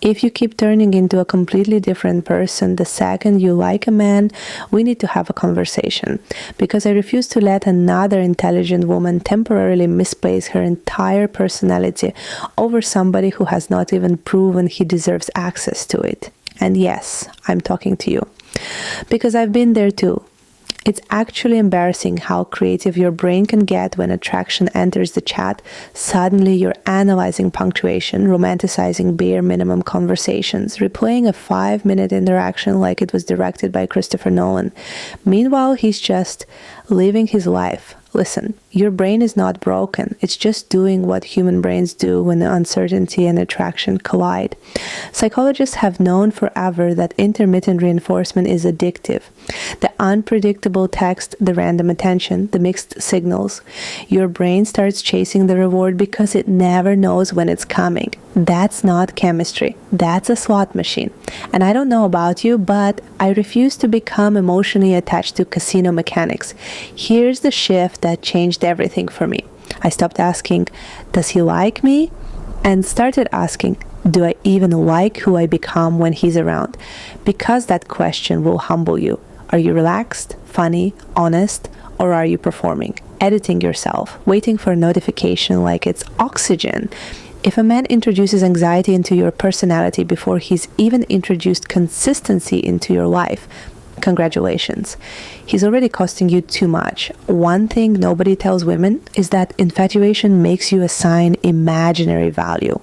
If you keep turning into a completely different person the second you like a man, we need to have a conversation, because I refuse to let another intelligent woman temporarily misplace her entire personality over somebody who has not even proven he deserves access to it. And yes, I'm talking to you, because I've been there too. It's actually embarrassing how creative your brain can get when attraction enters the chat. Suddenly you're analyzing punctuation, romanticizing bare minimum conversations, replaying a 5-minute interaction like it was directed by Christopher Nolan. Meanwhile, he's just living his life. Listen, your brain is not broken. It's just doing what human brains do when the uncertainty and attraction collide. Psychologists have known forever that intermittent reinforcement is addictive. The unpredictable text, the random attention, the mixed signals. Your brain starts chasing the reward because it never knows when it's coming. That's not chemistry. That's a slot machine. And I don't know about you, but I refuse to become emotionally attached to casino mechanics. Here's the shift that changed everything for me. I stopped asking, does he like me? And started asking, do I even like who I become when he's around? Because that question will humble you. Are you relaxed, funny, honest, or are you performing, editing yourself, waiting for a notification like it's oxygen? If a man introduces anxiety into your personality before he's even introduced consistency into your life, congratulations. He's already costing you too much. One thing nobody tells women is that infatuation makes you assign imaginary value.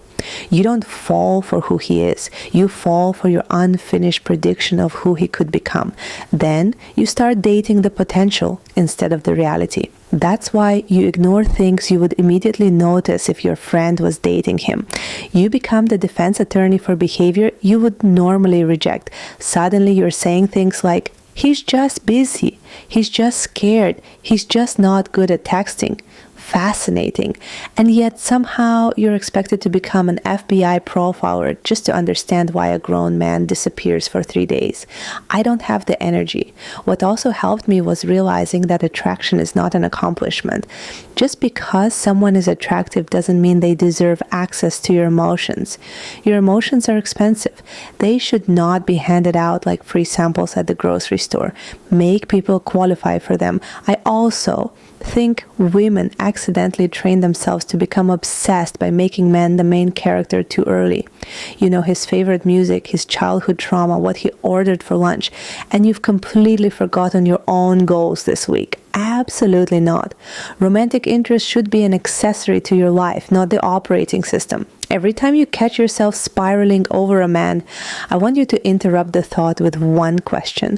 You don't fall for who he is. You fall for your unfinished prediction of who he could become. Then you start dating the potential instead of the reality. That's why you ignore things you would immediately notice if your friend was dating him. You become the defense attorney for behavior you would normally reject. Suddenly you're saying things like, he's just busy, he's just scared, he's just not good at texting. Fascinating. And yet somehow you're expected to become an FBI profiler just to understand why a grown man disappears for 3 days. I don't have the energy. What also helped me was realizing that attraction is not an accomplishment. Just because someone is attractive doesn't mean they deserve access to your emotions. Your emotions are expensive. They should not be handed out like free samples at the grocery store. Make people qualify for them. I also think women accidentally train themselves to become obsessed by making men the main character too early. You know his favorite music, his childhood trauma, what he ordered for lunch, and you've completely forgotten your own goals this week. Absolutely not. Romantic interest should be an accessory to your life, not the operating system. Every time you catch yourself spiraling over a man, I want you to interrupt the thought with one question.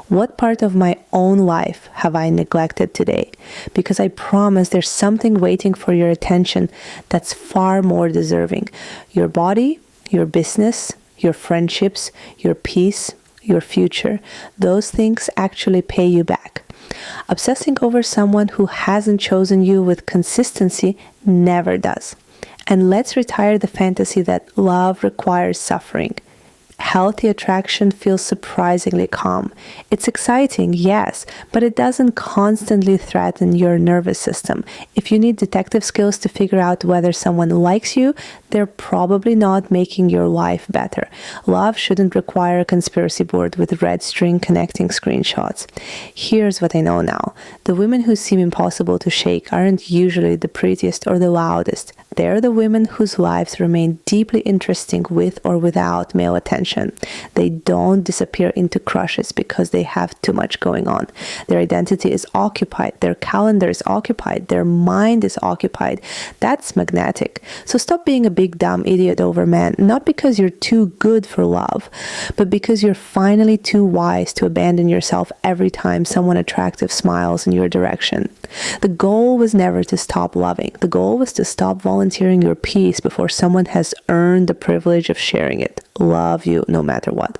What part of my own life have I neglected today? Because I promise there's something waiting for your attention that's far more deserving. Your body, your business, your friendships, your peace, your future. Those things actually pay you back. Obsessing over someone who hasn't chosen you with consistency never does. And let's retire the fantasy that love requires suffering. Healthy attraction feels surprisingly calm. It's exciting, yes, but it doesn't constantly threaten your nervous system. If you need detective skills to figure out whether someone likes you, they're probably not making your life better. Love shouldn't require a conspiracy board with red string connecting screenshots. Here's what I know now. The women who seem impossible to shake aren't usually the prettiest or the loudest. They're the women whose lives remain deeply interesting with or without male attention. They don't disappear into crushes because they have too much going on. Their identity is occupied, their calendar is occupied, their mind is occupied. That's magnetic. So stop being a big dumb idiot over men, not because you're too good for love, but because you're finally too wise to abandon yourself every time someone attractive smiles in your direction. The goal was never to stop loving. The goal was to stop volunteering your peace before someone has earned the privilege of sharing it. Love you no matter what.